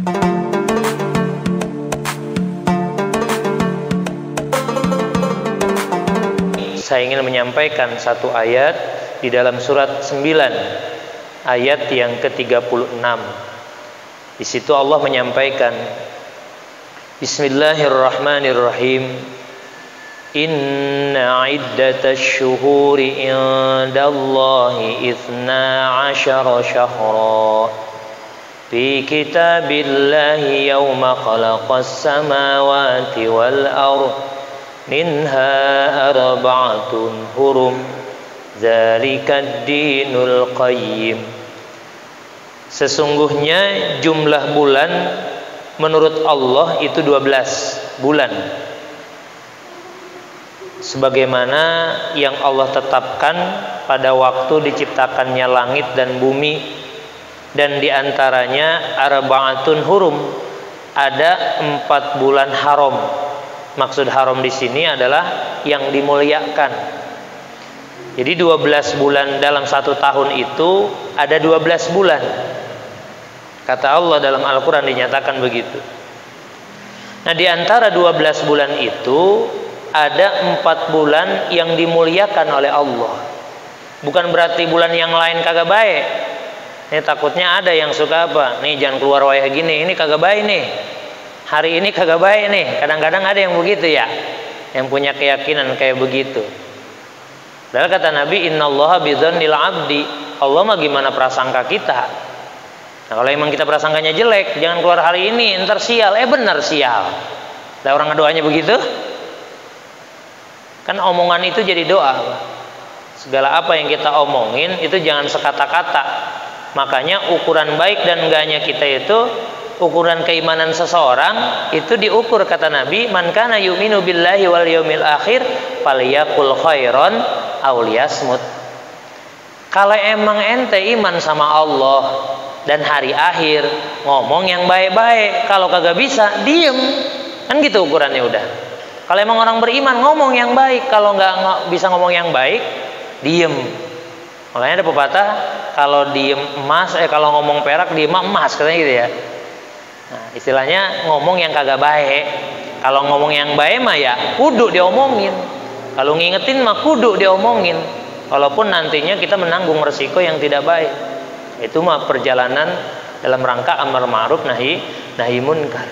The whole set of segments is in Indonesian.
Saya ingin menyampaikan satu ayat di dalam surat 9 ayat yang ke-36. Di situ Allah menyampaikan, Bismillahirrahmanirrahim. Inna iddatash syuhuri indallahi 12 syahra fi kitabillahi yawma khalaqas samawati wal ardh minha arba'atun hurum zalikad dinul qayyim. Sesungguhnya jumlah bulan menurut Allah itu 12 bulan, sebagaimana yang Allah tetapkan pada waktu diciptakannya langit dan bumi, dan diantaranya arba'atun hurum, ada 4 bulan haram. Maksud haram di sini adalah yang dimuliakan. Jadi 12 bulan dalam satu tahun itu ada 12 bulan. Kata Allah dalam Al-Quran dinyatakan begitu. Nah, di antara 12 bulan itu ada 4 bulan yang dimuliakan oleh Allah. Bukan berarti bulan yang lain kagak baik. Ini takutnya ada yang suka apa? Nih jangan keluar wayah gini, ini kagak baik nih. Hari ini kagak baik nih. Kadang-kadang ada yang begitu ya, yang punya keyakinan kayak begitu. Padahal kata Nabi, innallaha bidzannil abdi. Allah mah gimana prasangka kita. Nah, kalau emang kita prasangkanya jelek, jangan keluar hari ini, ntar sial. Benar sial. Ada orang ngedoanya begitu? Kan omongan itu jadi doa. Segala apa yang kita omongin itu jangan sekata-kata. Makanya ukuran baik dan enggaknya kita itu, ukuran keimanan seseorang itu diukur, kata Nabi, man kana yu'minu billahi wal yaumil akhir falyaqul khairan aw liyasmut. Kalau emang ente iman sama Allah dan hari akhir, ngomong yang baik-baik. Kalau kagak bisa, diem. Kan gitu ukurannya udah. Kalau emang orang beriman, ngomong yang baik. Kalau nggak bisa ngomong yang baik, diem. Makanya ada pepatah, kalau diem emas, kalau ngomong perak, diem emas, katanya gitu ya. Nah, istilahnya ngomong yang kagak baik. Kalau ngomong yang baik mah ya kudu diomongin. Kalau ngingetin mah kudu diomongin. Walaupun nantinya kita menanggung resiko yang tidak baik. Itu mah perjalanan dalam rangka amar ma'ruf nahi munkar.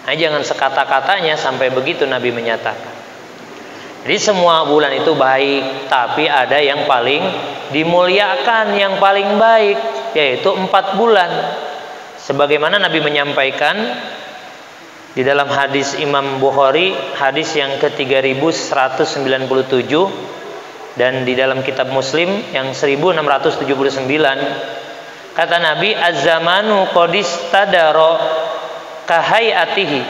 Nah, jangan sekata-katanya sampai begitu Nabi menyatakan. Jadi semua bulan itu baik, tapi ada yang paling dimuliakan, yang paling baik, yaitu 4 bulan. Sebagaimana Nabi menyampaikan di dalam hadis Imam Bukhari, hadis yang ke-3197, dan di dalam kitab Muslim yang 1679, kata Nabi, az-zamanu qadistadara kahayatihi.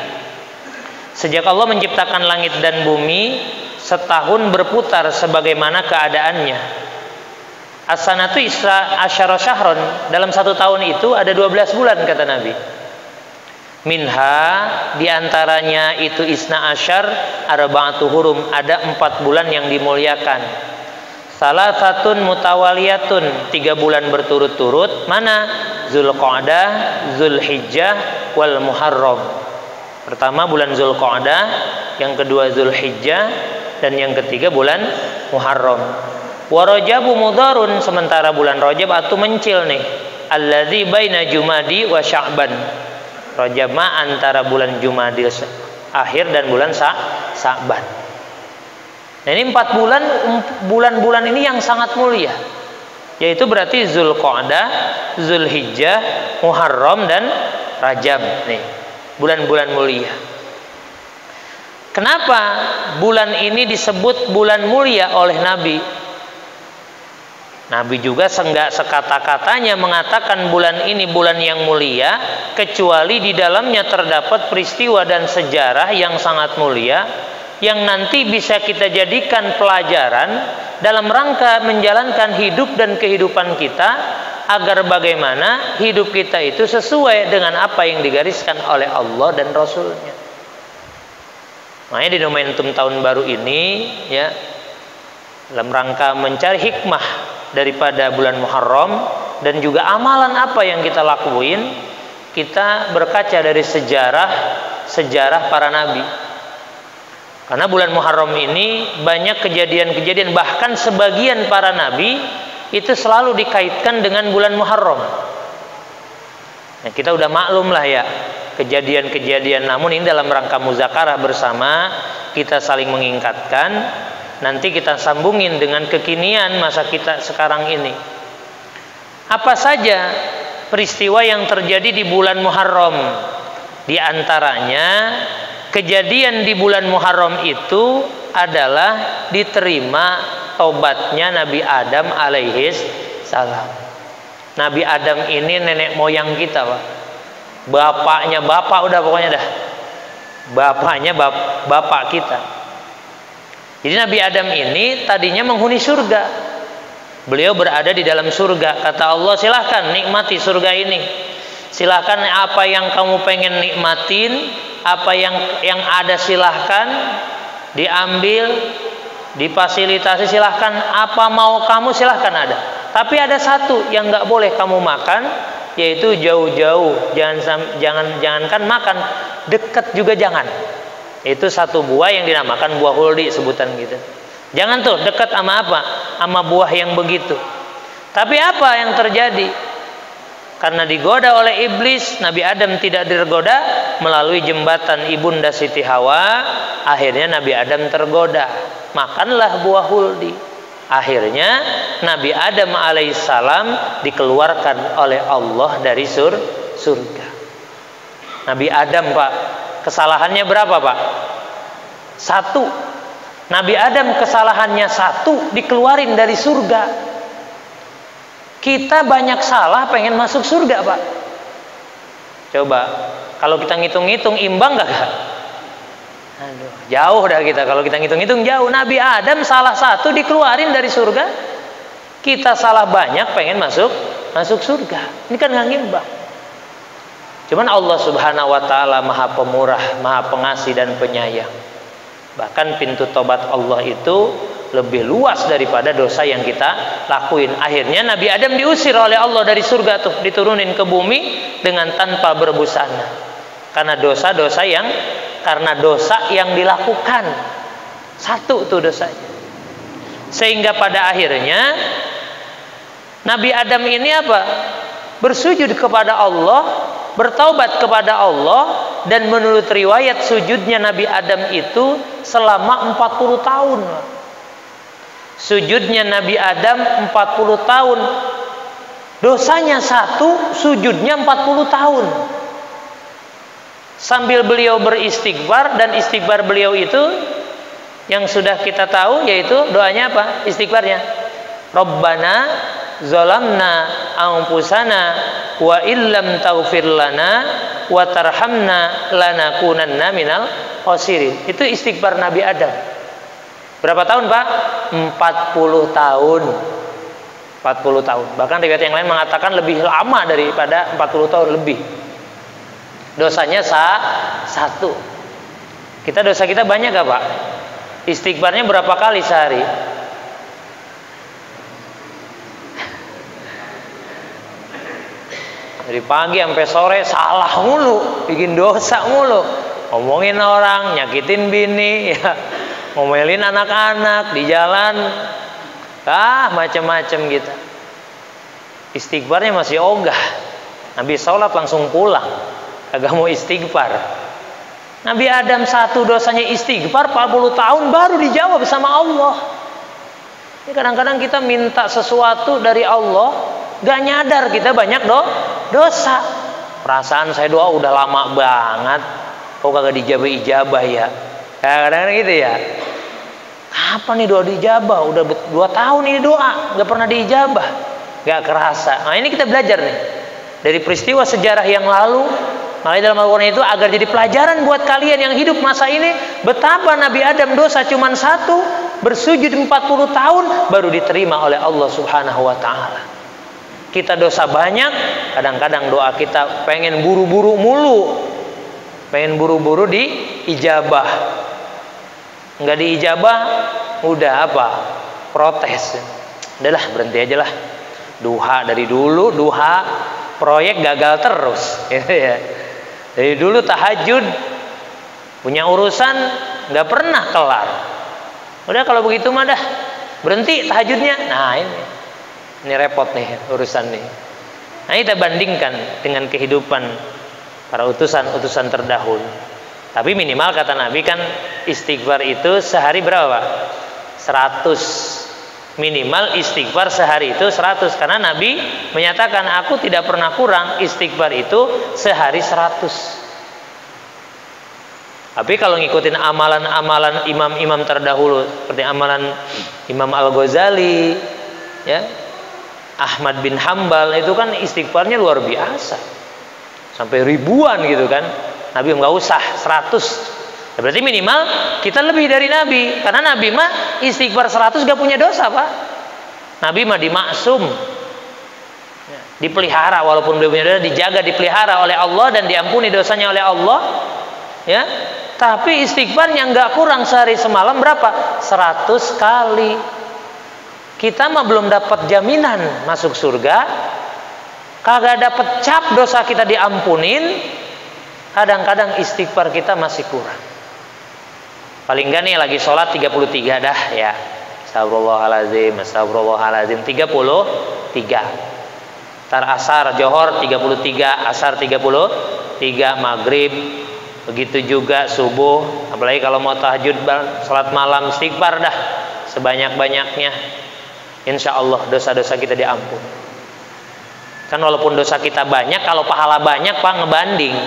Sejak Allah menciptakan langit dan bumi, setahun berputar sebagaimana keadaannya. As-sanatu isra asyara syahron, dalam satu tahun itu ada 12 bulan, kata Nabi. Minha, diantaranya itu isna asyar arba'atu hurum, ada 4 bulan yang dimuliakan. Salasatun mutawaliyatun, 3 bulan berturut-turut. Mana? Zulqa'dah, Zulhijjah, wal Muharram. Pertama bulan Zulqa'dah, yang kedua Zulhijjah, dan yang ketiga bulan Muharram. Wa Rajabu mudharun, sementara bulan Rajab atau mencil nih. Allazi baina Jumadi wa Sya'ban. Rajab ma antara bulan Jumadil akhir dan bulan Sya'ban. Nah, ini 4 bulan, bulan-bulan ini yang sangat mulia. Yaitu berarti Zulqa'dah, Zulhijjah, Muharram, dan Rajab. Nih, bulan-bulan mulia. Kenapa bulan ini disebut bulan mulia oleh Nabi? Nabi juga enggak sekata-katanya mengatakan bulan ini bulan yang mulia, kecuali di dalamnya terdapat peristiwa dan sejarah yang sangat mulia, yang nanti bisa kita jadikan pelajaran dalam rangka menjalankan hidup dan kehidupan kita, agar bagaimana hidup kita itu sesuai dengan apa yang digariskan oleh Allah dan Rasulnya. Makanya di momentum tahun baru ini, ya, dalam rangka mencari hikmah daripada bulan Muharram dan juga amalan apa yang kita lakuin, kita berkaca dari sejarah para nabi. Karena bulan Muharram ini banyak kejadian-kejadian, bahkan sebagian para nabi itu selalu dikaitkan dengan bulan Muharram. Nah, kita udah maklum lah ya kejadian-kejadian, namun ini dalam rangka muzakarah bersama, kita saling mengingatkan. Nanti kita sambungin dengan kekinian masa kita sekarang ini. Apa saja peristiwa yang terjadi di bulan Muharram? Di antaranya kejadian di bulan Muharram itu adalah diterima tobatnya Nabi Adam alaihis salam. Nabi Adam ini nenek moyang kita, Pak. Bapaknya bapak, udah pokoknya dah. Bapaknya bapak kita. Jadi Nabi Adam ini tadinya menghuni surga. Beliau berada di dalam surga. Kata Allah, silahkan nikmati surga ini. Silahkan apa yang kamu pengen nikmatin, apa yang ada silahkan diambil, difasilitasi, silahkan. Apa mau kamu silahkan ada. Tapi ada satu yang nggak boleh kamu makan, yaitu jauh-jauh. Jangankan makan, dekat juga jangan. Itu satu buah yang dinamakan buah huldi, sebutan gitu. Jangan tuh dekat sama apa? Sama buah yang begitu. Tapi apa yang terjadi? Karena digoda oleh iblis, Nabi Adam tidak tergoda melalui jembatan ibunda Siti Hawa. Akhirnya Nabi Adam tergoda, makanlah buah huldi. Akhirnya Nabi Adam alaihissalam dikeluarkan oleh Allah dari surga. Nabi Adam, Pak, kesalahannya berapa, Pak? 1. Nabi Adam kesalahannya 1, dikeluarin dari surga. Kita banyak salah pengen masuk surga, Pak. Coba kalau kita ngitung-ngitung, imbang gak? Aduh, jauh dah kita. Kalau kita ngitung-ngitung jauh. Nabi Adam salah 1 dikeluarin dari surga. Kita salah banyak pengen masuk surga. Ini kan gak ngimbang. Cuman Allah Subhanahu wa taala Maha Pemurah, Maha Pengasih dan Penyayang. Bahkan pintu tobat Allah itu lebih luas daripada dosa yang kita lakuin. Akhirnya Nabi Adam diusir oleh Allah dari surga tuh, diturunin ke bumi dengan tanpa berbusana. Karena dosa yang dilakukan. 1 tuh dosanya. Sehingga pada akhirnya Nabi Adam ini apa? Bersujud kepada Allah, bertaubat kepada Allah, dan menurut riwayat sujudnya Nabi Adam itu selama 40 tahun. Sujudnya Nabi Adam 40 tahun. Dosanya 1, sujudnya 40 tahun. Sambil beliau beristighfar, dan istighfar beliau itu yang sudah kita tahu, yaitu doanya apa? Istighfarnya, Rabbana zalamna anfusana wa illam taghfir lana wa tarhamna lanakunanna minal khasirin. Itu istighfar Nabi Adam. Berapa tahun, Pak? 40 tahun. 40 tahun. Bahkan riwayat yang lain mengatakan lebih lama daripada 40 tahun lebih. Dosanya 1. Dosa kita banyak gak, Pak? Istighfarnya berapa kali sehari? Dari pagi sampai sore salah mulu, bikin dosa mulu, ngomongin orang, nyakitin bini, ya, ngomelin anak-anak di jalan, macam-macam gitu. Istighfarnya masih ogah. Nabi sholat langsung pulang, kagak mau istighfar. Nabi Adam 1 dosanya istighfar 40 tahun baru dijawab sama Allah. Ini kadang-kadang kita minta sesuatu dari Allah, gak nyadar kita banyak dosa. Perasaan saya doa udah lama banget, kok kagak dijabah ya. Kadang-kadang gitu ya. Kapan nih doa dijabah? Udah 2 tahun ini doa gak pernah dijabah, gak kerasa. Nah ini kita belajar nih dari peristiwa sejarah yang lalu. Makanya dalam Al-Quran itu agar jadi pelajaran buat kalian yang hidup masa ini, betapa Nabi Adam dosa cuma 1, bersujud 40 tahun baru diterima oleh Allah Subhanahu wa taala. Kita dosa banyak, kadang-kadang doa kita pengen buru-buru mulu, pengen buru-buru diijabah. Nggak diijabah, udah apa? Protes. Udahlah, berhenti aja lah. Duha dari dulu, duha proyek gagal terus, gitu ya. Dari dulu tahajud punya urusan nggak pernah kelar. Udah kalau begitu mah dah berhenti tahajudnya. Nah ini repot nih urusan nih. Nah kita bandingkan dengan kehidupan para utusan terdahulu. Tapi minimal kata Nabi kan istighfar itu sehari berapa? 100. Minimal istighfar sehari itu 100. Karena Nabi menyatakan aku tidak pernah kurang istighfar itu sehari 100. Tapi kalau ngikutin amalan-amalan imam-imam terdahulu seperti amalan Imam Al-Ghazali, ya, Ahmad bin Hambal, itu kan istighfarnya luar biasa. Sampai ribuan gitu kan. Nabi nggak usah 100. Ya, berarti minimal kita lebih dari Nabi. Karena Nabi mah istighfar 100 gak punya dosa, Pak. Nabi mah dimaksum. Dipelihara walaupun beliau punya dosa, dijaga, dipelihara oleh Allah dan diampuni dosanya oleh Allah. Ya. Tapi istighfarnya nggak kurang sehari semalam berapa? 100 kali. Kita mah belum dapat jaminan masuk surga, kagak dapat cap dosa kita diampunin. Kadang-kadang istighfar kita masih kurang. Paling enggak nih lagi sholat 33 dah ya. Astagfirullahaladzim, astagfirullahaladzim 33. Tar asar johor 33, asar 33, maghrib begitu juga subuh. Apalagi kalau mau tahajud salat malam, istighfar dah sebanyak-banyaknya. Insya Allah dosa-dosa kita diampun. Kan walaupun dosa kita banyak, kalau pahala banyak Pak ngebanding.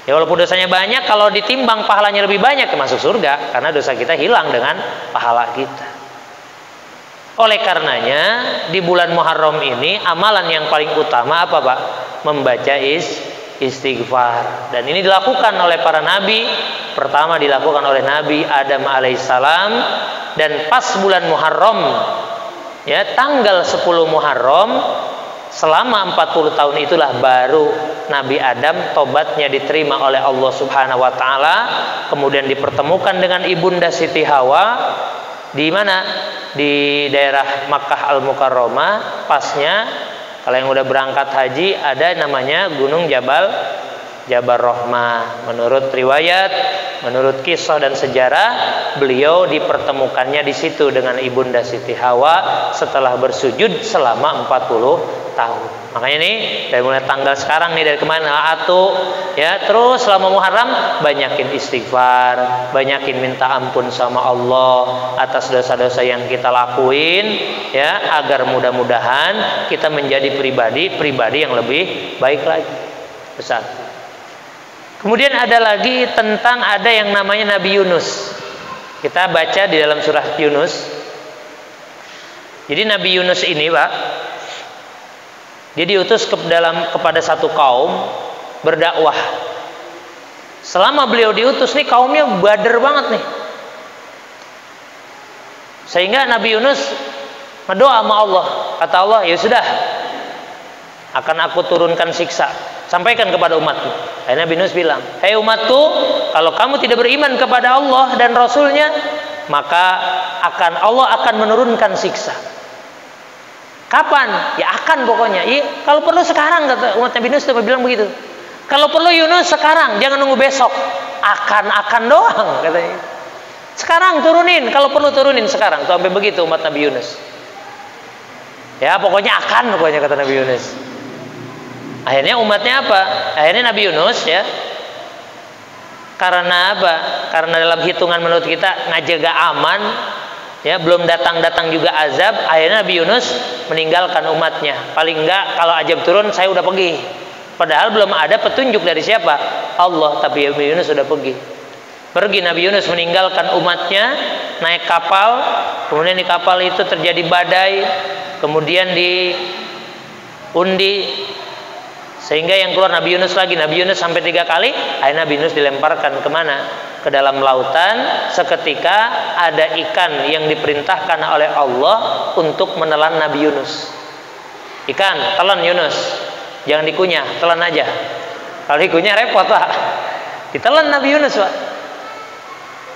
Ya walaupun dosanya banyak, kalau ditimbang pahalanya lebih banyak masuk surga, karena dosa kita hilang dengan pahala kita. Oleh karenanya di bulan Muharram ini amalan yang paling utama apa Pak? Membaca istighfar. Dan ini dilakukan oleh para nabi. Pertama dilakukan oleh Nabi Adam alaihissalam, dan pas bulan Muharram, ya tanggal 10 Muharram, selama 40 tahun itulah baru Nabi Adam tobatnya diterima oleh Allah Subhanahu wa taala, kemudian dipertemukan dengan ibunda Siti Hawa di mana? Di daerah Makkah Al-Mukarramah. Pasnya kalau yang udah berangkat haji ada namanya Gunung Jabal Rahmah. Menurut riwayat, menurut kisah dan sejarah, beliau dipertemukannya di situ dengan ibunda Siti Hawa setelah bersujud selama 40 tahun. Makanya nih dari mulai tanggal sekarang nih, dari kemana atu ya, terus selama Muharram banyakin istighfar, banyakin minta ampun sama Allah atas dosa-dosa yang kita lakuin ya, agar mudah-mudahan kita menjadi pribadi yang lebih baik lagi. Besar. Kemudian ada lagi tentang ada yang namanya Nabi Yunus. Kita baca di dalam surah Yunus. Jadi Nabi Yunus ini Pak, dia diutus kepada satu kaum berdakwah. Selama beliau diutus nih kaumnya bader banget nih. Sehingga Nabi Yunus berdoa sama Allah. Kata Allah, ya sudah, akan aku turunkan siksa. Sampaikan kepada umatku. Akhirnya Nabi Yunus bilang, hei umatku, kalau kamu tidak beriman kepada Allah dan Rasulnya, maka Allah akan menurunkan siksa. Kapan? Ya akan pokoknya. Ya, kalau perlu sekarang, kata umat Nabi Yunus bilang begitu. Kalau perlu Yunus sekarang, jangan nunggu besok. Akan doang katanya. Sekarang turunin, kalau perlu turunin sekarang. Tuh sampai begitu umat Nabi Yunus. Ya pokoknya akan pokoknya kata Nabi Yunus. Akhirnya umatnya apa? Akhirnya Nabi Yunus ya. Karena apa? Karena dalam hitungan menurut kita ngajaga aman. Ya, belum datang juga azab. Akhirnya Nabi Yunus meninggalkan umatnya. Paling enggak kalau azab turun saya udah pergi. Padahal belum ada petunjuk dari siapa? Allah. Tapi Nabi Yunus sudah pergi. Pergi Nabi Yunus meninggalkan umatnya, naik kapal. Kemudian di kapal itu terjadi badai. Kemudian diundi, sehingga yang keluar Nabi Yunus lagi. Nabi Yunus sampai 3 kali. Akhirnya Nabi Yunus dilemparkan kemana? Ke dalam lautan. Seketika ada ikan yang diperintahkan oleh Allah untuk menelan Nabi Yunus. Ikan, telan Yunus, jangan dikunyah, telan aja. Kalau dikunyah repot Pak. Ditelan Nabi Yunus Pak,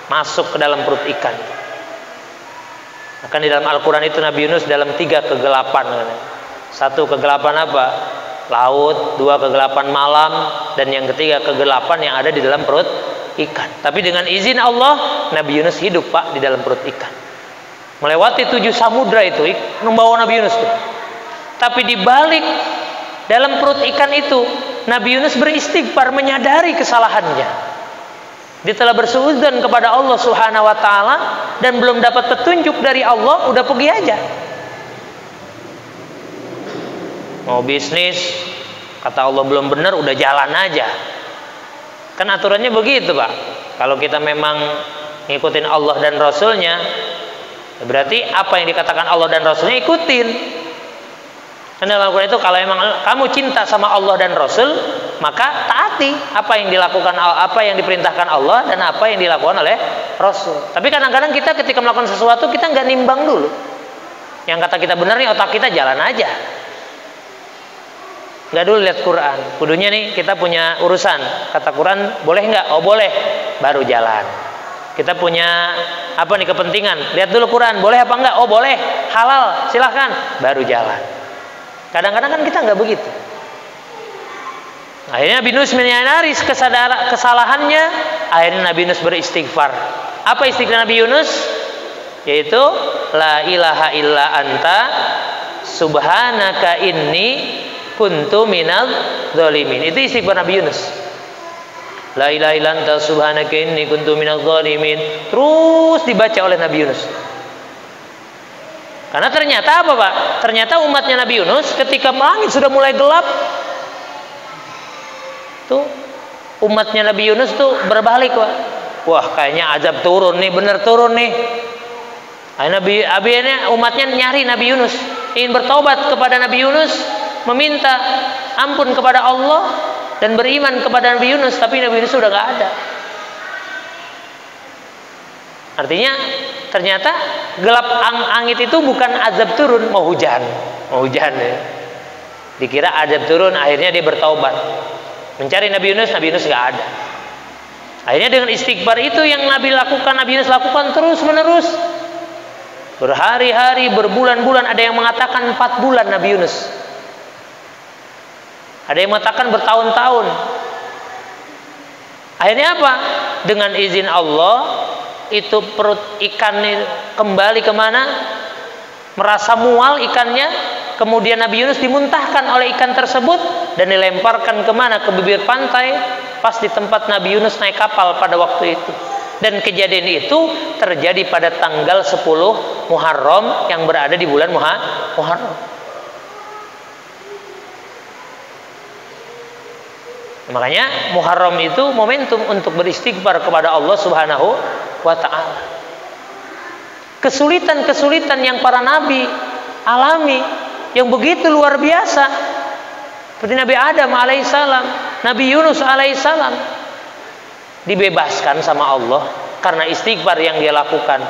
masuk ke dalam perut ikan. Bahkan di dalam Al-Quran itu Nabi Yunus dalam 3 kegelapan. Satu kegelapan apa? laut, 2 kegelapan malam, dan yang ketiga kegelapan yang ada di dalam perut ikan. Tapi dengan izin Allah, Nabi Yunus hidup Pak di dalam perut ikan. Melewati 7 samudra itu membawa Nabi Yunus tuh. Tapi di balik dalam perut ikan itu, Nabi Yunus beristighfar, menyadari kesalahannya. Dia telah bersuudzon kepada Allah Subhanahu wa taala dan belum dapat petunjuk dari Allah, udah pergi aja. Mau bisnis, kata Allah belum benar, udah jalan aja. Kan aturannya begitu Pak. Kalau kita memang ngikutin Allah dan Rasulnya, berarti apa yang dikatakan Allah dan Rasulnya ikutin. Dan dalam Al-Quran itu, kalau memang kamu cinta sama Allah dan Rasul, maka taati apa yang dilakukan, apa yang diperintahkan Allah dan apa yang dilakukan oleh Rasul. Tapi kadang-kadang kita ketika melakukan sesuatu, kita nggak nimbang dulu. Yang kata kita benar nih, otak kita jalan aja. Nggak dulu lihat Quran. Kudunya nih kita punya urusan. Kata Quran boleh nggak? Oh boleh. Baru jalan. Kita punya apa nih kepentingan? Lihat dulu Quran. Boleh apa enggak? Oh boleh. Halal. Silahkan. Baru jalan. Kadang-kadang kan kita nggak begitu. Akhirnya Nabi Yunus menyadari kesalahannya. Akhirnya Nabi Yunus beristighfar. Apa istighfar Nabi Yunus? Yaitu la ilaha illa anta subhanaka inni kuntu minal zalimin. Itu istighfar Nabi Yunus. La ilaha illa anta subhanaka inni kuntu minal zalimin. Terus dibaca oleh Nabi Yunus. Karena ternyata apa Pak? Ternyata umatnya Nabi Yunus ketika langit sudah mulai gelap, tuh umatnya Nabi Yunus tuh berbalik Pak. Wah kayaknya azab turun nih, bener turun nih. Akhirnya umatnya nyari Nabi Yunus, ingin bertobat kepada Nabi Yunus, meminta ampun kepada Allah dan beriman kepada Nabi Yunus, tapi Nabi Yunus sudah gak ada. Artinya ternyata gelap angit itu bukan azab turun, mau hujan ya. Dikira azab turun, akhirnya dia bertaubat, mencari Nabi Yunus gak ada. Akhirnya dengan istighfar itu yang Nabi Yunus lakukan terus menerus, berhari-hari, berbulan-bulan, ada yang mengatakan 4 bulan Nabi Yunus. Ada yang mengatakan bertahun-tahun. Akhirnya apa? Dengan izin Allah, itu perut ikan kembali kemana? Merasa mual ikannya. Kemudian Nabi Yunus dimuntahkan oleh ikan tersebut dan dilemparkan kemana? Ke bibir pantai, pas di tempat Nabi Yunus naik kapal pada waktu itu. Dan kejadian itu terjadi pada tanggal 10 Muharram yang berada di bulan Muharram. Makanya Muharram itu momentum untuk beristighfar kepada Allah Subhanahu wa ta'ala. Kesulitan-kesulitan yang para nabi alami yang begitu luar biasa, seperti Nabi Adam alaihissalam, Nabi Yunus alaihissalam, dibebaskan sama Allah karena istighfar yang dia lakukan.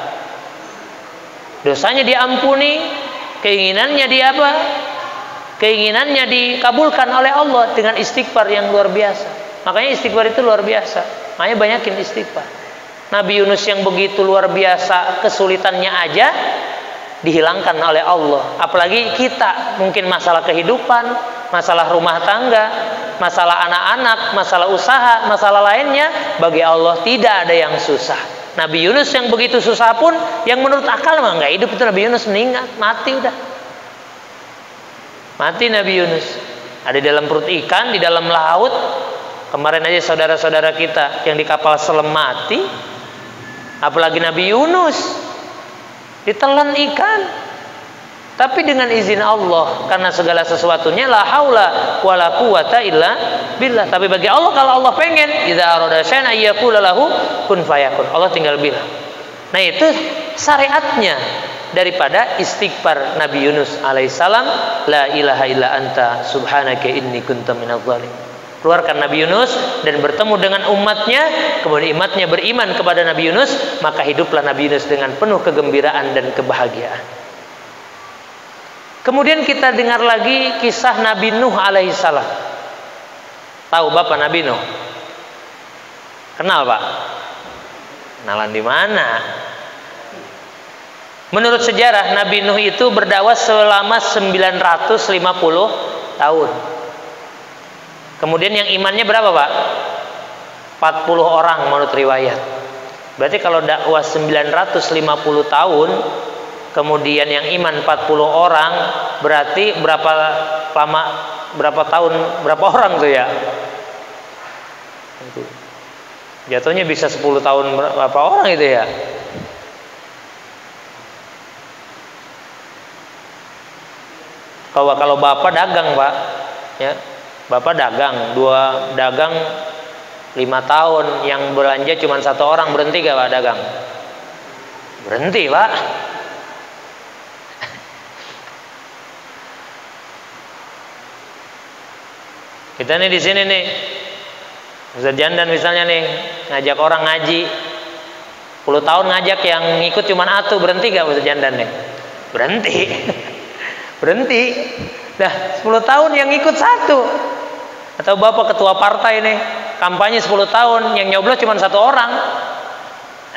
Dosanya diampuni, keinginannya keinginannya dikabulkan oleh Allah dengan istighfar yang luar biasa. Makanya istighfar itu luar biasa. Makanya banyakin istighfar. Nabi Yunus yang begitu luar biasa, kesulitannya aja dihilangkan oleh Allah. Apalagi kita, mungkin masalah kehidupan, masalah rumah tangga, masalah anak-anak, masalah usaha, masalah lainnya, bagi Allah tidak ada yang susah. Nabi Yunus yang begitu susah pun, yang menurut akal mah nggak hidup, itu Nabi Yunus meninggal, mati udah. Mati Nabi Yunus. Ada di dalam perut ikan, di dalam laut. Kemarin aja saudara-saudara kita yang di kapal selam mati. Apalagi Nabi Yunus ditelan ikan. Tapi dengan izin Allah, karena segala sesuatunya la haula wala quwata illa billah. Tapi bagi Allah, kalau Allah pengen, idza arada syai'an ayyaqula lahu kun fayakun. Allah tinggal bilang. Nah, itu syariatnya daripada istighfar Nabi Yunus alaihissalam, la ilaha illa anta subhanaka inni kuntu minadz zalimin. Keluarkan Nabi Yunus dan bertemu dengan umatnya, kemudian umatnya beriman kepada Nabi Yunus, maka hiduplah Nabi Yunus dengan penuh kegembiraan dan kebahagiaan. Kemudian kita dengar lagi kisah Nabi Nuh alaihissalam. Tahu Bapak Nabi Nuh? Kenal Pak? Kenalan di mana? Menurut sejarah, Nabi Nuh itu berdakwah selama 950 tahun. Kemudian yang imannya berapa, Pak? 40 orang menurut riwayat. Berarti kalau dakwah 950 tahun, kemudian yang iman 40 orang, berarti berapa lama, berapa tahun, berapa orang tuh ya? Jatuhnya bisa 10 tahun berapa orang itu ya? Kalau bapak dagang, Pak, ya, bapak dagang, 5 tahun, yang belanja cuma 1 orang, berhenti gak Pak dagang? Berhenti, Pak. Kita nih di sini nih, Ustaz Jandan misalnya nih, ngajak orang ngaji, 10 tahun ngajak, yang ngikut cuma atu, berhenti gak Ustaz Jandan nih? Berhenti. Berhenti. Dah 10 tahun yang ikut 1. Atau bapak ketua partai nih, kampanye 10 tahun, yang nyoblos cuma 1 orang,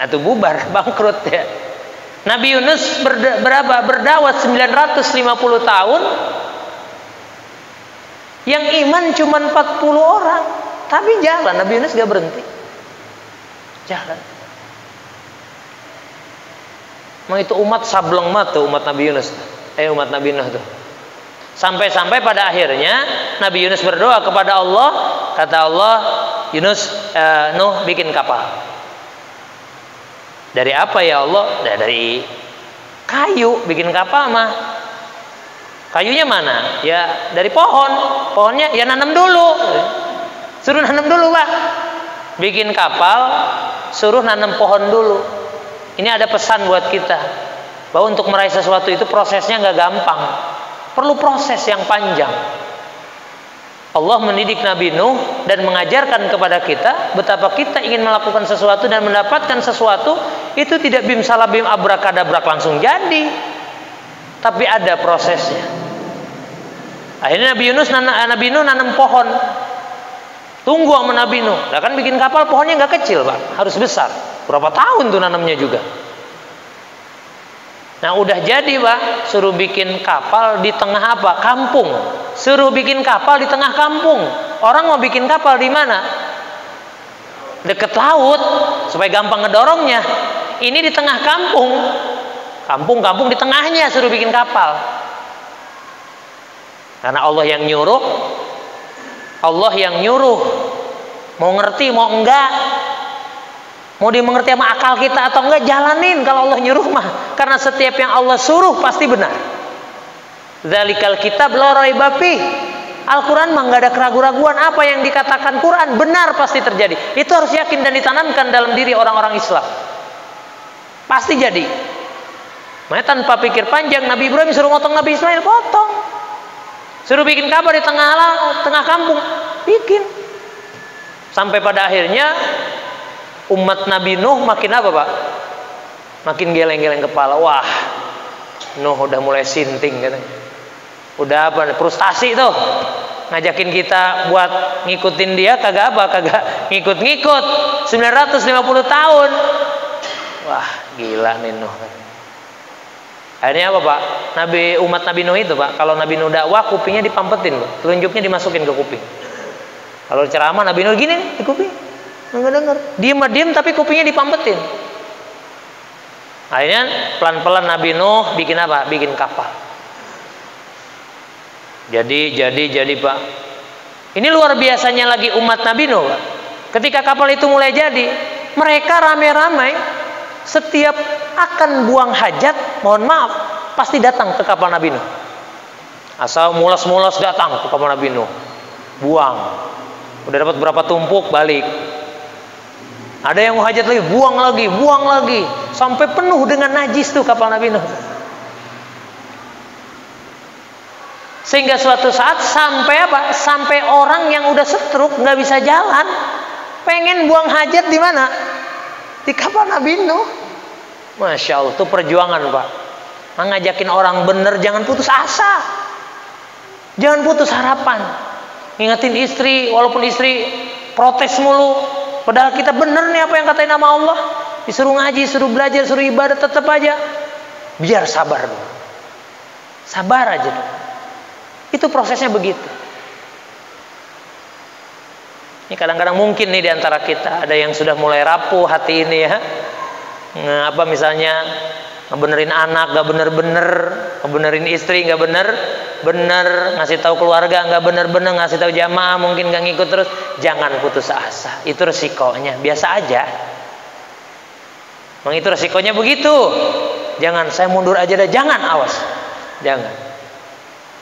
atau bubar, bangkrut ya. Nabi Yunus berdakwah 950 tahun, yang iman cuma 40 orang, tapi jalan. Nabi Yunus gak berhenti, jalan. Emang itu umat sableng mat tuh, umat Nabi Yunus, umat Nabi Nuh tuh. Sampai-sampai pada akhirnya Nabi Yunus berdoa kepada Allah, kata Allah, Nuh bikin kapal. Dari apa ya Allah? Dari kayu, bikin kapal mah. Kayunya mana? Ya dari pohon. Pohonnya ya nanam dulu. Suruh nanam dulu, Pak. Bikin kapal, suruh nanam pohon dulu. Ini ada pesan buat kita, bahwa untuk meraih sesuatu itu prosesnya nggak gampang, perlu proses yang panjang. Allah mendidik Nabi Nuh dan mengajarkan kepada kita betapa kita ingin melakukan sesuatu dan mendapatkan sesuatu itu tidak bim salabim abrakadabrak langsung jadi, tapi ada prosesnya. Akhirnya Nabi Nuh nanam pohon, tunggu sama Nabi Nuh. Nah, kan bikin kapal pohonnya nggak kecil, Pak, harus besar. Berapa tahun tuh nanamnya juga. Nah udah jadi, Pak, suruh bikin kapal di tengah apa? Kampung. Suruh bikin kapal di tengah kampung. Orang mau bikin kapal di mana? Deket laut, supaya gampang ngedorongnya. Ini di tengah kampung. Kampung di tengahnya suruh bikin kapal. Karena Allah yang nyuruh. Allah yang nyuruh. Mau ngerti mau enggak, mau dimengerti sama akal kita atau enggak, jalanin kalau Allah nyuruh mah. Karena setiap yang Allah suruh pasti benar. Dzalikal kitab la raiba fi. Al-Quran mah nggak ada keraguan-raguan, apa yang dikatakan Quran benar pasti terjadi. Itu harus yakin dan ditanamkan dalam diri orang-orang Islam. Pasti jadi. Makanya tanpa pikir panjang, Nabi Ibrahim suruh motong Nabi Ismail, potong. Suruh bikin kapal di tengah kampung, bikin. Sampai pada akhirnya umat Nabi Nuh makin apa, Pak? Makin geleng-geleng kepala. Wah, Nuh udah mulai sinting katanya. Udah apa? Frustasi tuh. Ngajakin kita buat ngikutin dia kagak ngikut-ngikut. 950 tahun. Wah, gila nih Nuh. Akhirnya apa, Pak? Umat Nabi Nuh itu, Pak, kalau Nabi Nuh dakwah kupingnya dipampetin, Pak. Telunjuknya dimasukin ke kuping. Kalau ceramah Nabi Nuh gini di kuping. Enggak dengar. Diam tapi kupingnya dipampetin. Akhirnya pelan-pelan Nabi Nuh bikin apa? Bikin kapal. Jadi Pak. Ini luar biasanya lagi umat Nabi Nuh, Pak. Ketika kapal itu mulai jadi, mereka ramai-ramai setiap akan buang hajat, mohon maaf, pasti datang ke kapal Nabi Nuh. Asal mulas-mulas datang ke kapal Nabi Nuh. Buang. Udah dapat berapa tumpuk, balik. Ada yang mau hajat lagi, buang lagi, sampai penuh dengan najis tuh kapal Nabi Nuh. Sehingga suatu saat sampai apa? Sampai orang yang udah stroke nggak bisa jalan, pengen buang hajat di mana? Di kapal Nabi Nuh. Masya Allah, itu perjuangan, Pak. Ngajakin orang bener, jangan putus asa, jangan putus harapan. Ingetin istri, walaupun istri protes mulu, padahal kita bener nih apa yang katain nama Allah. Disuruh ngaji, suruh belajar, suruh ibadah, tetap aja biar sabar dulu. Sabar aja dulu. Itu prosesnya begitu. Ini kadang-kadang mungkin nih di antara kita ada yang sudah mulai rapuh hati ini ya. Apa misalnya ngebenerin anak gak bener-bener, ngebenerin istri gak bener-bener, ngasih tahu keluarga gak bener-bener, ngasih tahu jamaah mungkin gak ngikut terus. Jangan putus asa, itu resikonya. Biasa aja. Memang itu resikonya begitu. Jangan saya mundur aja dah, jangan, awas. Jangan.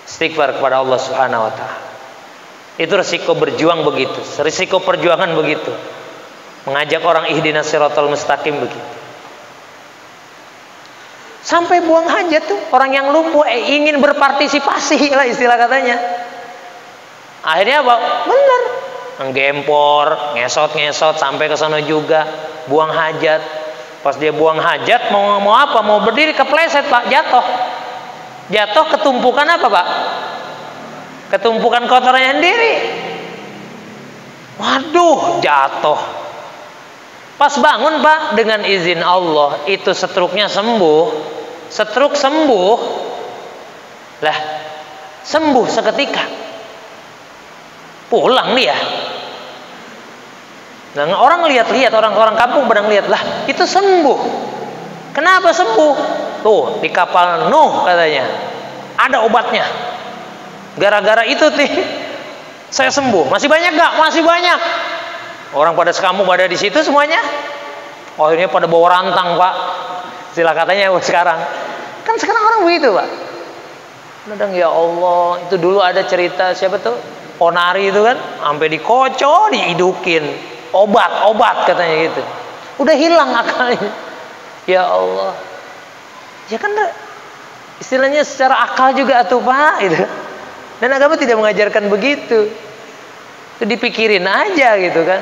Istighfar kepada Allah Subhanahu wa taala. Itu resiko berjuang begitu, resiko perjuangan begitu. Mengajak orang ihdinas siratal mustaqim begitu. Sampai buang hajat tuh orang yang lumpuh ingin berpartisipasi lah istilah katanya. Akhirnya apa? Bener, menggempor, ngesot sampai ke sana juga, buang hajat. Pas dia buang hajat mau apa? Mau berdiri kepleset Pak, jatuh ketumpukan apa Pak? Ketumpukan kotornya sendiri. Waduh, jatuh. Pas bangun Pak, dengan izin Allah itu stroke-nya sembuh. Stroke sembuh. Lah, sembuh seketika. Pulang dia. Nah, orang lihat-lihat, orang kampung pada lihat, lah itu sembuh. Kenapa sembuh? Tuh, di kapal Nuh katanya ada obatnya. Gara-gara itu saya sembuh. Masih banyak gak? Masih banyak. Orang pada sekampung pada di situ semuanya. Akhirnya pada bawa rantang Pak. Istilah katanya sekarang. Kan sekarang orang begitu Pak. Kadang ya Allah, itu dulu ada cerita siapa tuh? Ponari itu kan, sampai dikocok, dihidukin. Obat katanya gitu. Udah hilang akalnya. Ya Allah. Ya kan istilahnya secara akal juga tuh Pak gitu. Dan agama tidak mengajarkan begitu. Itu dipikirin aja gitu kan.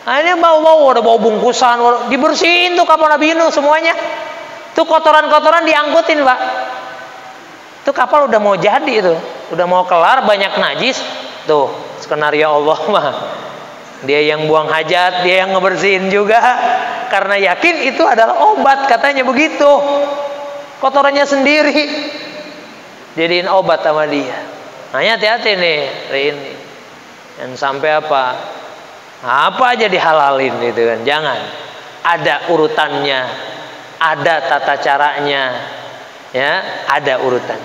Akhirnya udah bawa bungkusan, dibersihin tuh kapal Nabi Nuh semuanya. Tuh kotoran-kotoran diangkutin Pak. Tuh kapal udah mau jadi itu, udah mau kelar, banyak najis. Tuh skenario Allah mah. Dia yang buang hajat, dia yang ngebersihin juga. Karena yakin itu adalah obat, katanya begitu. Kotorannya sendiri jadiin obat sama dia. Hanya hati-hati nih, ini. Dan sampai apa aja dihalalin gitu kan. Jangan. Ada urutannya, ada tata caranya, ya, ada urutan.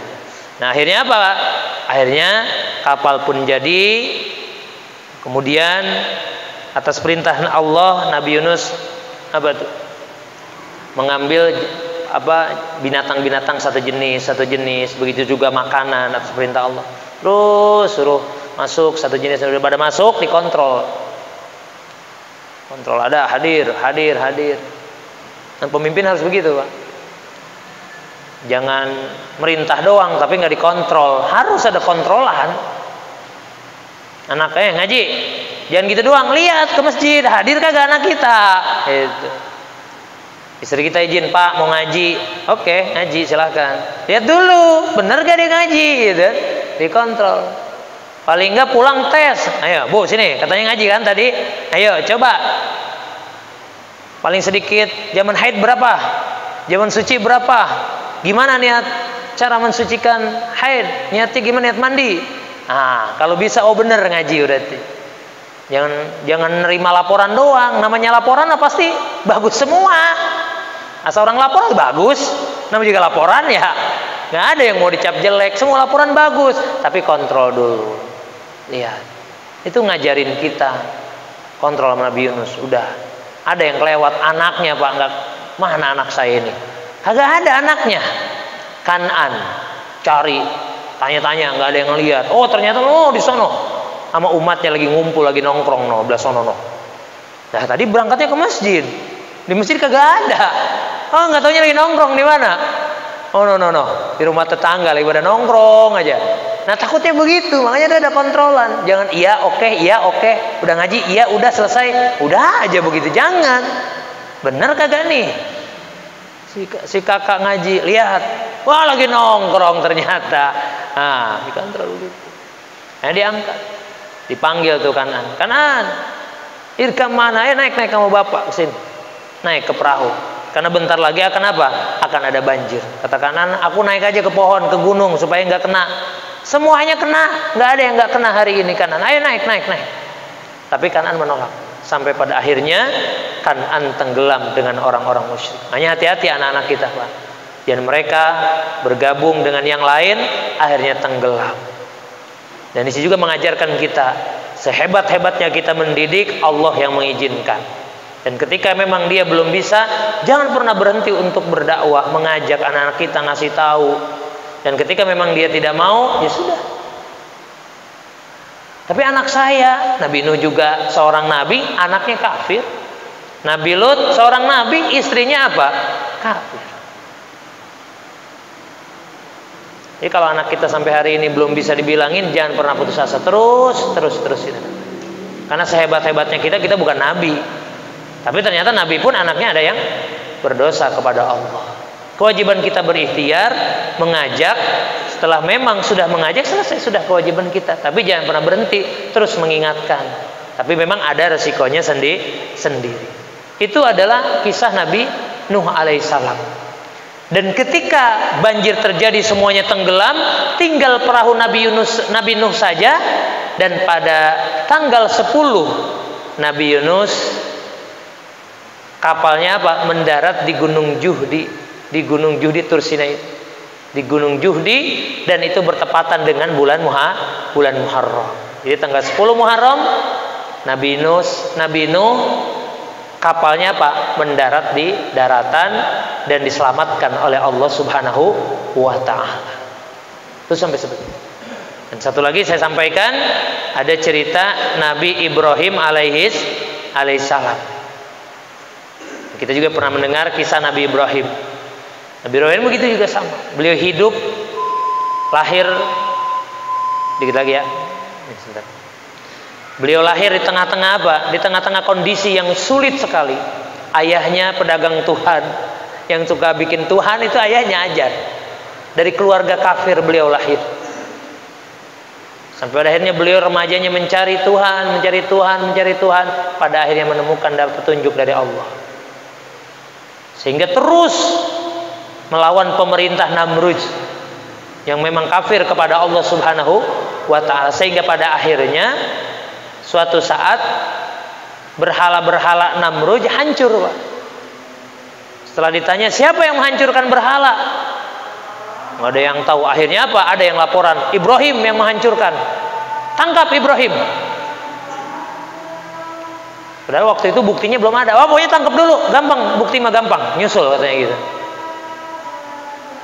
Nah, akhirnya apa? Akhirnya kapal pun jadi. Kemudian atas perintah Allah, Nabi Yunus apa tuh? Mengambil binatang-binatang satu jenis, begitu juga makanan atas perintah Allah. Terus suruh masuk satu jenis, sudah pada masuk dikontrol. Kontrol ada, hadir. Dan pemimpin harus begitu, Pak. Jangan merintah doang tapi nggak dikontrol. Harus ada kontrolan. Anaknya ngaji, jangan gitu doang. Lihat ke masjid, hadir kagak anak kita? Itu. Istri kita izin, Pak mau ngaji. Oke, ngaji silahkan. Lihat dulu, bener gak dia ngaji? Gitu. Dikontrol. Paling enggak pulang tes. Ayo Bu sini, katanya ngaji kan tadi. Ayo coba. Paling sedikit zaman haid berapa? Zaman suci berapa? Gimana niat cara mensucikan haid? Niatnya gimana, niat mandi? Nah, kalau bisa bener ngaji berarti. Jangan nerima laporan doang. Namanya laporan pasti bagus semua. Asal orang laporan bagus, namanya juga laporan ya. Nggak ada yang mau dicap jelek, semua laporan bagus. Tapi kontrol dulu. Lihat, itu ngajarin kita kontrol sama Nabi Yunus. Udah, ada yang kelewat anaknya Pak, nggak, mana anak saya ini? Kagak ada anaknya. Kan'an, cari, tanya-tanya, nggak ada yang ngelihat. Oh ternyata di sono, sama umatnya lagi ngumpul, lagi nongkrong belah sono Nah tadi berangkatnya ke masjid, di masjid kagak ada. Oh nggak taunya lagi nongkrong di mana? Oh no, di rumah tetangga lagi pada nongkrong aja. Nah takutnya begitu, makanya ada kontrolan. Jangan iya oke, udah ngaji iya udah selesai, udah aja begitu. Jangan. Bener kagak nih? Si kakak ngaji, lihat, wah lagi nongkrong ternyata. Nah dikontrol begitu. Nah diangkat, dipanggil tuh Kan'an, irkam mana? Naik kamu bapak kesini, naik ke perahu. Karena bentar lagi akan apa? Akan ada banjir. Kata Kan'an, aku naik aja ke pohon, ke gunung supaya nggak kena. Semuanya kena, nggak ada yang nggak kena hari ini Kan'an. Ayo naik. Tapi Kan'an menolak. Sampai pada akhirnya Kan'an tenggelam dengan orang-orang musyrik. Hanya hati-hati anak-anak kita, Pak. Dan mereka bergabung dengan yang lain, akhirnya tenggelam. Dan di sini juga mengajarkan kita, sehebat-hebatnya kita mendidik, Allah yang mengizinkan. Dan ketika memang dia belum bisa, jangan pernah berhenti untuk berdakwah, mengajak anak-anak kita, ngasih tahu. Dan ketika memang dia tidak mau, ya sudah. Tapi anak saya, Nabi Nuh juga seorang nabi, anaknya kafir. Nabi Lut seorang nabi, istrinya apa? Kafir. Jadi kalau anak kita sampai hari ini belum bisa dibilangin, jangan pernah putus asa, terus. Karena sehebat-hebatnya kita bukan nabi. Tapi ternyata nabi pun anaknya ada yang berdosa kepada Allah. Kewajiban kita berikhtiar, mengajak. Setelah memang sudah mengajak, selesai sudah kewajiban kita. Tapi jangan pernah berhenti, terus mengingatkan. Tapi memang ada resikonya sendiri. Itu adalah kisah Nabi Nuh alaihissalam. Dan ketika banjir terjadi, semuanya tenggelam, tinggal perahu Nabi Nuh saja. Dan pada tanggal 10 Nabi Yunus, kapalnya apa? Mendarat di Gunung Juhdi. Di Gunung Juhdi Tursinai. Di Gunung Juhdi, dan itu bertepatan dengan bulan Muharram. Jadi tanggal 10 Muharram Nabi Nuh kapalnya Pak mendarat di daratan dan diselamatkan oleh Allah Subhanahu wa taala. Itu sampai seperti itu. Dan satu lagi saya sampaikan, ada cerita Nabi Ibrahim alaihissalam. Kita juga pernah mendengar kisah Nabi Ibrahim. Nabi Ibrahim begitu juga sama. Beliau hidup, lahir, dikit lagi ya. Sebentar. Beliau lahir di tengah-tengah apa? Di tengah-tengah kondisi yang sulit sekali. Ayahnya pedagang Tuhan, yang suka bikin Tuhan, itu ayahnya ajar. Dari keluarga kafir beliau lahir. Sampai pada akhirnya beliau remajanya mencari Tuhan. Pada akhirnya menemukan dapat petunjuk dari Allah. Sehingga terus melawan pemerintah Namrud yang memang kafir kepada Allah Subhanahu wa taala, sehingga pada akhirnya suatu saat berhala-berhala Namrud hancur, Pak. Setelah ditanya siapa yang menghancurkan berhala, nggak ada yang tahu. Akhirnya apa? Ada yang laporan, Ibrahim yang menghancurkan. Tangkap Ibrahim. Padahal waktu itu buktinya belum ada. Pokoknya tangkap dulu, gampang, bukti mah gampang, nyusul katanya gitu.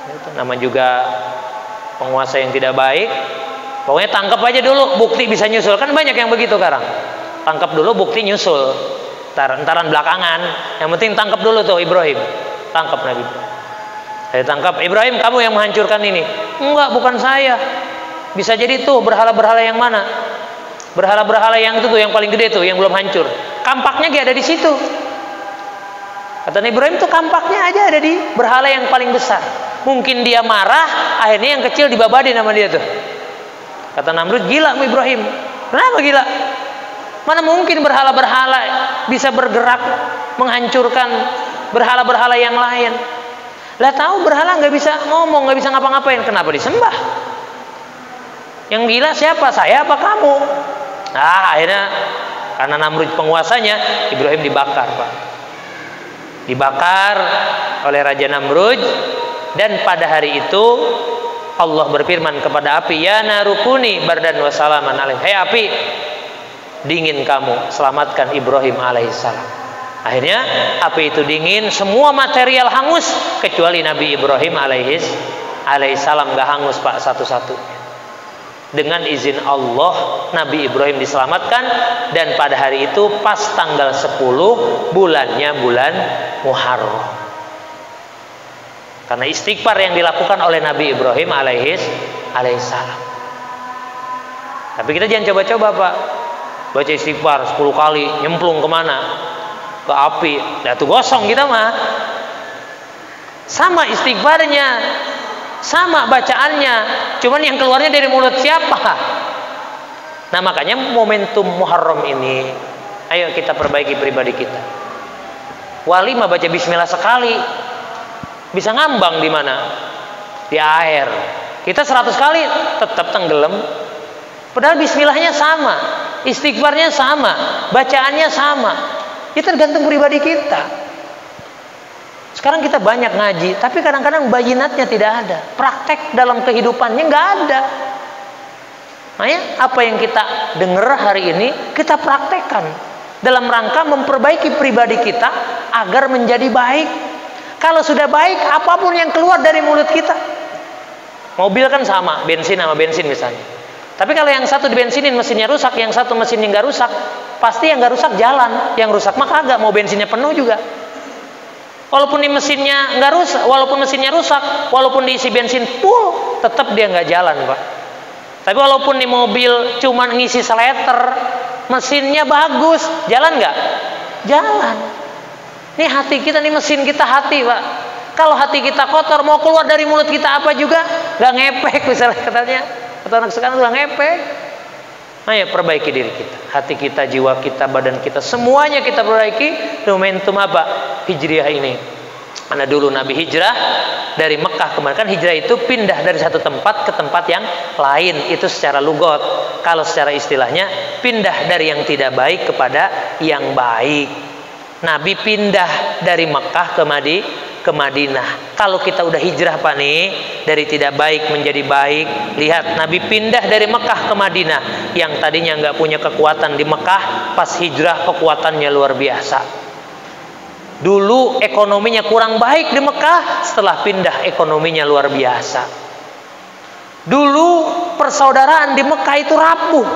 Itu nama juga penguasa yang tidak baik. Pokoknya tangkap aja dulu, bukti bisa nyusul. Kan banyak yang begitu sekarang. Tangkap dulu, bukti nyusul. Entaran belakangan. Yang penting tangkap dulu tuh Ibrahim. Tangkap Nabi. Saya tangkap Ibrahim, kamu yang menghancurkan ini. Enggak, bukan saya. Bisa jadi tuh berhala-berhala yang mana? Berhala-berhala yang itu tuh yang paling gede tuh, yang belum hancur. Kampaknya dia ada di situ. Kata Nabi Ibrahim tuh kampaknya aja ada di berhala yang paling besar. Mungkin dia marah, akhirnya yang kecil dibabadi nama dia tuh. Kata Namrud, gila Ibrahim. Kenapa gila? Mana mungkin berhala-berhala bisa bergerak menghancurkan berhala-berhala yang lain? Lah tahu berhala nggak bisa ngomong, nggak bisa ngapa-ngapain, kenapa disembah? Yang gila siapa? Saya apa kamu? Nah, akhirnya karena Namrud penguasanya, Ibrahim dibakar, Pak. Dibakar oleh Raja Namrud. Dan pada hari itu Allah berfirman kepada api, ya narukuni bardan wa salaman alaih. Hei api, dingin kamu, selamatkan Ibrahim alaihissalam. Akhirnya api itu dingin, semua material hangus kecuali Nabi Ibrahim alaihissalam gak hangus, Pak, satu-satu. Dengan izin Allah Nabi Ibrahim diselamatkan. Dan pada hari itu pas tanggal 10 bulannya bulan Muharram. Karena istighfar yang dilakukan oleh Nabi Ibrahim alaihissalam. Tapi kita jangan coba-coba, Pak. Baca istighfar 10 kali, nyemplung kemana? Ke api. Nah itu gosong kita mah. Sama istighfarnya, sama bacaannya, cuman yang keluarnya dari mulut siapa? Nah makanya momentum Muharram ini, ayo kita perbaiki pribadi kita. Walimah baca bismillah sekali, bisa ngambang di mana? Di air. Kita 100 kali tetap tenggelam. Padahal bismillahnya sama. istighfarnya sama, bacaannya sama. Itu tergantung pribadi kita. Sekarang kita banyak ngaji, tapi kadang-kadang bayinatnya tidak ada. Praktek dalam kehidupannya nggak ada. Makanya apa yang kita dengar hari ini kita praktekkan dalam rangka memperbaiki pribadi kita agar menjadi baik. Kalau sudah baik, apapun yang keluar dari mulut kita. Mobil kan sama, bensin sama bensin misalnya. Tapi kalau yang satu dibensinin mesinnya rusak, yang satu mesinnya nggak rusak, pasti yang nggak rusak jalan, yang rusak mah kagak, mau bensinnya penuh juga. Walaupun di mesinnya nggak rusak, walaupun mesinnya rusak, walaupun diisi bensin full, tetap dia nggak jalan, Pak. Tapi walaupun di mobil cuma ngisi seleter, mesinnya bagus, jalan nggak? Jalan. Ini hati kita, nih mesin kita hati, Pak. Kalau hati kita kotor, mau keluar dari mulut kita apa juga nggak ngepek, misalnya katanya. Kata anak sekarang nggak ngepek. Ayo perbaiki diri kita, hati kita, jiwa kita, badan kita, semuanya kita perbaiki. Momentum apa? Hijriah ini. Karena dulu Nabi hijrah dari Mekah kemarin, kan hijrah itu pindah dari satu tempat ke tempat yang lain, itu secara lugot. Kalau secara istilahnya pindah dari yang tidak baik kepada yang baik. Nabi pindah dari Mekah ke Madinah. Kalau kita udah hijrah Pak nih, dari tidak baik menjadi baik, lihat Nabi pindah dari Mekah ke Madinah. Yang tadinya nggak punya kekuatan di Mekah, pas hijrah kekuatannya luar biasa. Dulu ekonominya kurang baik di Mekah, setelah pindah ekonominya luar biasa. Dulu persaudaraan di Mekah itu rapuh,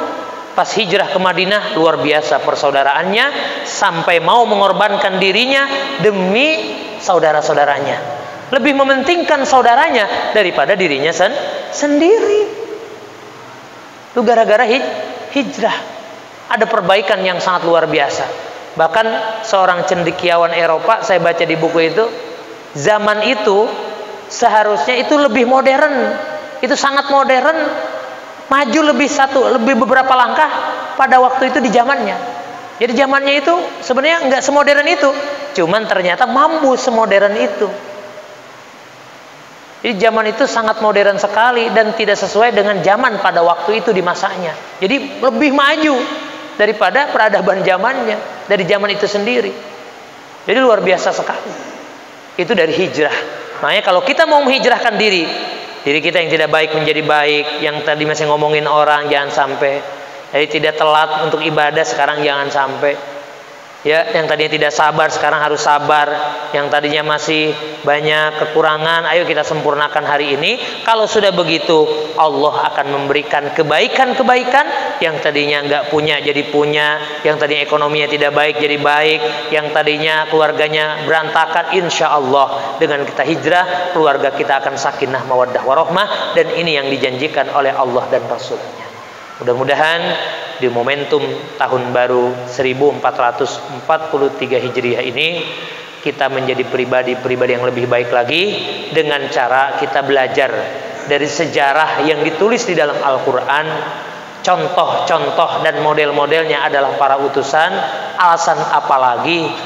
pas hijrah ke Madinah luar biasa persaudaraannya, sampai mau mengorbankan dirinya demi saudara-saudaranya. Lebih mementingkan saudaranya daripada dirinya sendiri. Itu gara-gara hijrah. Ada perbaikan yang sangat luar biasa. Bahkan seorang cendekiawan Eropa, saya baca di buku itu, zaman itu seharusnya itu lebih modern. Itu sangat modern, maju lebih beberapa langkah pada waktu itu di zamannya. Jadi zamannya itu sebenarnya nggak semodern itu, cuman ternyata mampu semodern itu. Jadi zaman itu sangat modern sekali dan tidak sesuai dengan zaman pada waktu itu di masanya. Jadi lebih maju daripada peradaban zamannya, dari zaman itu sendiri. Jadi luar biasa sekali. Itu dari hijrah. Makanya kalau kita mau menghijrahkan diri kita yang tidak baik menjadi baik, yang tadi masih ngomongin orang jangan sampai. Jadi tidak telat untuk ibadah sekarang jangan sampai. Ya, yang tadinya tidak sabar sekarang harus sabar. Yang tadinya masih banyak kekurangan, ayo kita sempurnakan hari ini. Kalau sudah begitu, Allah akan memberikan kebaikan-kebaikan. Yang tadinya nggak punya jadi punya, yang tadinya ekonominya tidak baik jadi baik, yang tadinya keluarganya berantakan, insya Allah dengan kita hijrah, keluarga kita akan sakinah, mawaddah, warahmah. Dan ini yang dijanjikan oleh Allah dan Rasulnya. Mudah-mudahan di momentum tahun baru 1443 Hijriah ini kita menjadi pribadi-pribadi yang lebih baik lagi dengan cara kita belajar dari sejarah yang ditulis di dalam Al-Quran. Contoh-contoh dan model-modelnya adalah para utusan. Alasan apalagi